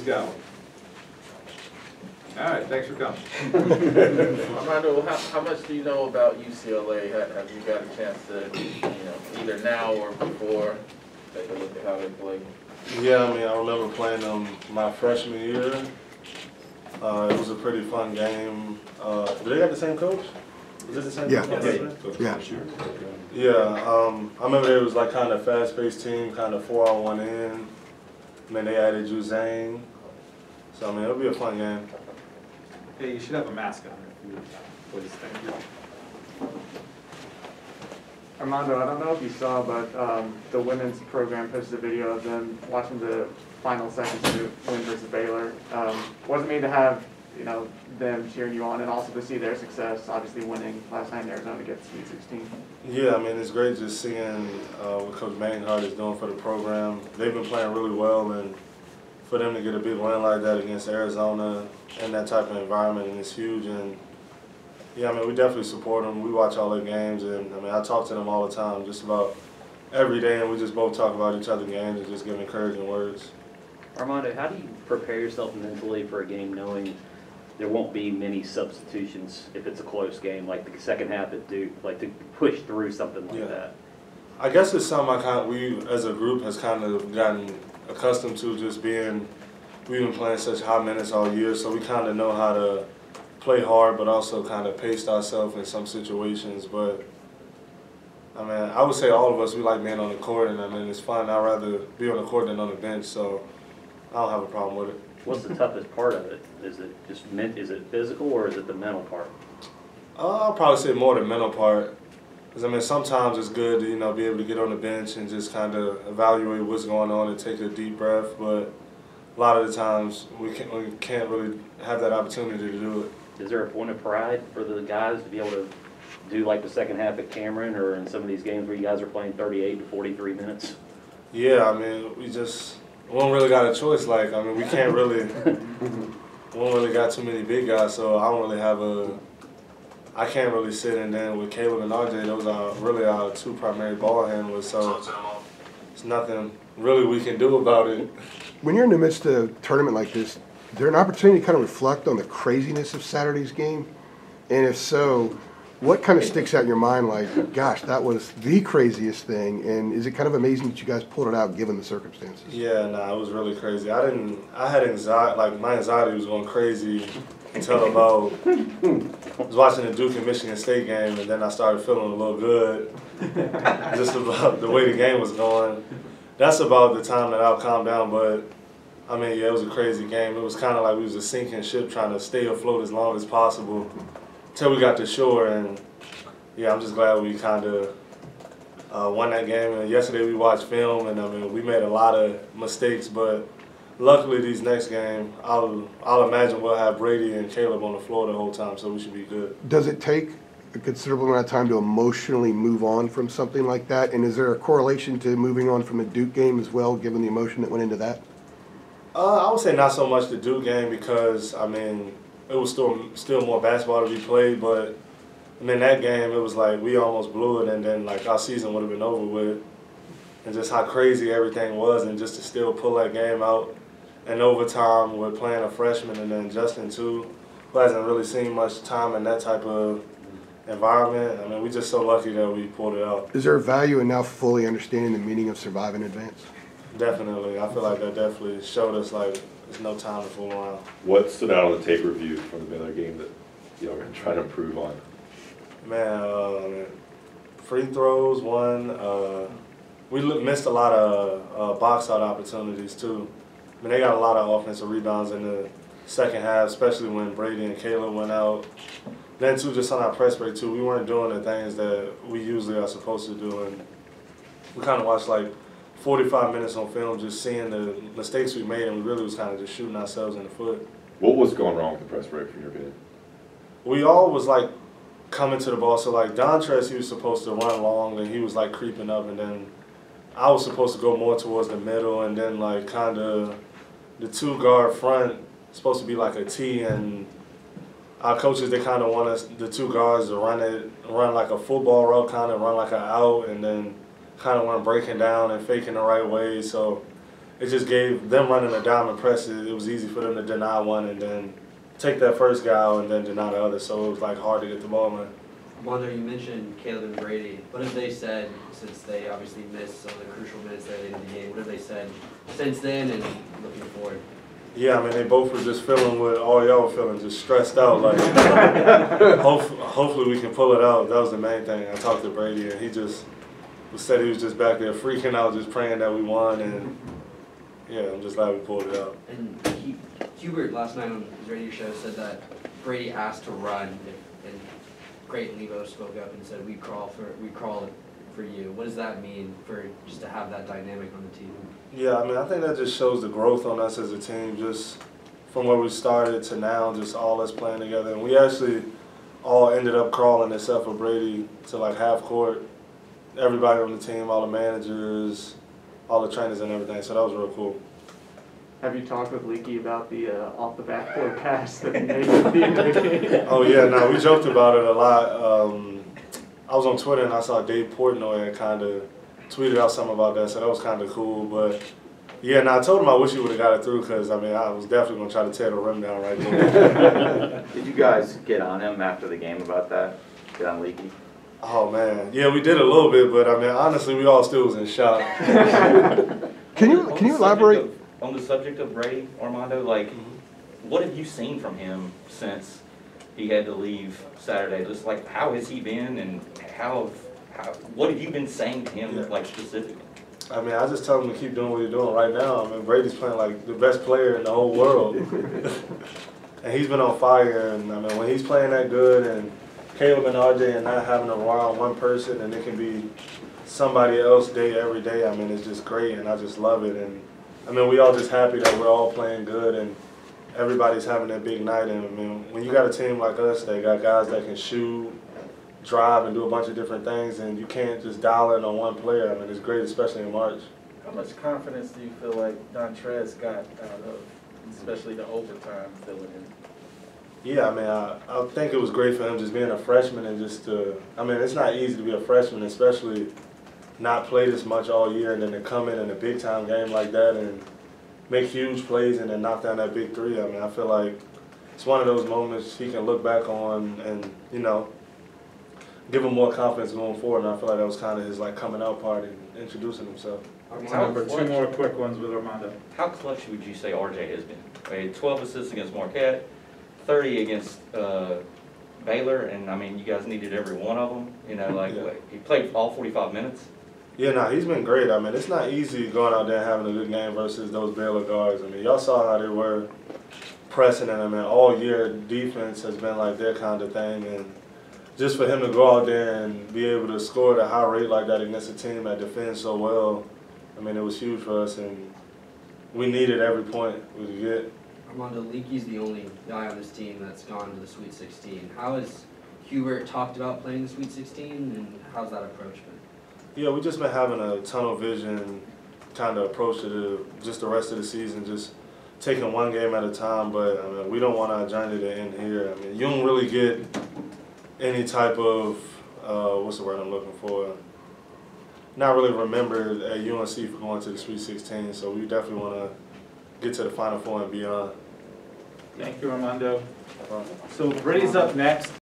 go. All right, thanks for coming. Armando, how much do you know about UCLA? Have you got a chance to, either now or before, take a look at how they play? Yeah, I mean, I remember playing them my freshman year. It was a pretty fun game. Do they have the same coach? Is it the same coach? Yeah. I remember it was like kind of fast-paced team, kind of 4-on-1 in. And then they added Juzang. So, I mean, it'll be a fun game. Okay, you should have a mask on, please. Thank you. Armando, I don't know if you saw, but the women's program posted a video of them watching the final seconds to win versus Baylor. Wasn't mean to have them cheering you on, and also to see their success, obviously winning last night in Arizona to get to Sweet 16. Yeah, I mean, it's great just seeing what Coach Manghart is doing for the program. They've been playing really well, and for them to get a big win like that against Arizona in that type of environment, and it's huge. And yeah, I mean, we definitely support them. We watch all their games, and I mean, I talk to them all the time, just about every day, and we just both talk about each other's games and just give encouraging words. Armando, how do you prepare yourself mentally for a game knowing there won't be many substitutions if it's a close game, like the second half at Duke, like to push through something like that? I guess it's something we as a group has kind of gotten accustomed to, just being, we've been playing such high minutes all year, so we kind of know how to play hard but also kind of pace ourselves in some situations. But I mean, I would say all of us, we like being on the court, and I mean, it's fun. I'd rather be on the court than on the bench, so I don't have a problem with it. What's the toughest part of it? Is it just is it physical or is it the mental part? I'll probably say more the mental part. Because, I mean, sometimes it's good to, be able to get on the bench and just kind of evaluate what's going on and take a deep breath. But a lot of the times we can't really have that opportunity to do it. Is there a point of pride for the guys to be able to do like the second half at Cameron or in some of these games where you guys are playing 38 to 43 minutes? Yeah, I mean, we don't really got a choice. Like, I mean, we can't really, we don't really got too many big guys, so I don't really have I can't really sit in there with Caleb and RJ. Those are really our two primary ball handlers, so it's nothing really we can do about it. When you're in the midst of a tournament like this, is there an opportunity to kind of reflect on the craziness of Saturday's game? And if so, what kind of sticks out in your mind like, gosh, that was the craziest thing? And is it kind of amazing that you guys pulled it out given the circumstances? Yeah, it was really crazy. I had anxiety, like my anxiety was going crazy until about, I was watching the Duke and Michigan State game, and then I started feeling a little good just about the way the game was going. That's about the time that I'll calm down, but I mean, yeah, it was a crazy game. It was kind of like we was a sinking ship trying to stay afloat as long as possible until we got to shore, and yeah, I'm just glad we kind of won that game. And yesterday we watched film, and I mean, we made a lot of mistakes, but luckily these next game, I'll imagine we'll have Brady and Caleb on the floor the whole time, so we should be good. Does it take a considerable amount of time to emotionally move on from something like that? And is there a correlation to moving on from the Duke game as well, given the emotion that went into that? I would say not so much the Duke game because, I mean, it was still more basketball to be played, but I mean, that game, it was like we almost blew it, and then like our season would have been over with. And just how crazy everything was, and just to still pull that game out in overtime with playing a freshman, and then Justin too, who hasn't really seen much time in that type of environment. I mean, we're just so lucky that we pulled it out. Is there a value in now fully understanding the meaning of survive in advance? Definitely. I feel like that definitely showed us like there's no time to fool around. What stood out on the tape review from the Baylor game that we're going to try to improve on? Man, free throws, one. We missed a lot of box out opportunities too. I mean, they got a lot of offensive rebounds in the second half, especially when Brady and Caleb went out. Then too, just on our press break too, we weren't doing the things that we usually are supposed to do, and we kind of watched like 45 minutes on film, just seeing the mistakes we made, and we really was kind of just shooting ourselves in the foot. What was going wrong with the press break, from your opinion? We all was like coming to the ball. So like Dontrez, he was supposed to run long, and he was like creeping up, and then I was supposed to go more towards the middle, and then like kind of the two guard front supposed to be like a T, and our coaches, they kind of want us, the two guards, to run like a football route, kind of run like an out, and then kind of weren't breaking down and faking the right way. So it just gave them running a diamond press. It was easy for them to deny one and then take that first guy out and then deny the other. So it was like hard to get the ball, man. Armando, you mentioned Caleb and Brady. What have they said, since they obviously missed some of the crucial minutes there late in the game? What have they said since then and looking forward? Yeah, I mean, they both were just feeling what all y'all were feeling, just stressed out. Like, hopefully we can pull it out. That was the main thing. I talked to Brady, and he just said he was just back there freaking out, just praying that we won. And yeah, I'm just glad we pulled it out. And Hubert last night on his radio show said that Brady asked to run, and Great Levo spoke up and said, "We crawl for you." What does that mean for just to have that dynamic on the team? Yeah, I mean, I think that just shows the growth on us as a team, just from where we started to now, just all us playing together. And we actually all ended up crawling, except for Brady, to like half court. Everybody on the team, all the managers, all the trainers and everything, so that was real cool. Have you talked with Leaky about the off the backboard pass that he made at the end of the game? Oh yeah, no, we joked about it a lot. I was on Twitter and I saw Dave Portnoy had kind of tweeted out something about that, so that was kind of cool. But yeah, I told him I wish he would have got it through, because I mean, I was definitely going to try to tear the rim down right there. Did you guys get on him after the game about that? Get on Leaky? Oh man, yeah, we did a little bit, but I mean, honestly, we all still was in shock. Can you elaborate? On the subject of Brady, Armando, like, what have you seen from him since he had to leave Saturday? Just like, how has he been, and what have you been saying to him, like, specifically? I mean, I just tell him to keep doing what he's doing right now. I mean, Brady's playing like the best player in the whole world. And he's been on fire, and I mean, when he's playing that good, and Caleb and RJ and not having to rely on one person, and it can be somebody else every day, I mean, it's just great, and I just love it. And I mean, we all just happy that we're all playing good, and everybody's having that big night. And I mean, when you got a team like us, they got guys that can shoot, drive, and do a bunch of different things, and you can't just dial in on one player. I mean, it's great, especially in March. How much confidence do you feel like Dontrez got out of, especially the overtime filling in? Yeah, I mean, I think it was great for him just being a freshman and just to, I mean, it's not easy to be a freshman, especially not play this much all year, and then to come in a big-time game like that and make huge plays and then knock down that big three. I mean, I feel like it's one of those moments he can look back on and, you know, give him more confidence going forward. And I feel like that was kind of his like coming out party, introducing himself. Time for two more quick ones with Armando. How clutch would you say RJ has been? I mean, 12 assists against Marquette, 30 against Baylor, and I mean, you guys needed every one of them. You know, like he played all 45 minutes. Yeah, no, he's been great. I mean, it's not easy going out there and having a good game versus those Baylor guards. I mean, y'all saw how they were pressing, and I mean, all year defense has been like their kind of thing, and just for him to go out there and be able to score at a high rate like that against a team that defends so well, I mean, it was huge for us, and we needed every point we could get. Armando, Leaky's the only guy on this team that's gone to the Sweet 16. How has Hubert talked about playing the Sweet 16, and how's that approach been? Yeah, we just been having a tunnel vision kind of approach to just the rest of the season, just taking one game at a time. But I mean, we don't want our journey to end here. I mean, you don't really get any type of what's the word I'm looking for? Not really remembered at UNC for going to the Sweet 16. So we definitely want to get to the Final Four and beyond. Thank you, Armando. So Brady's up next.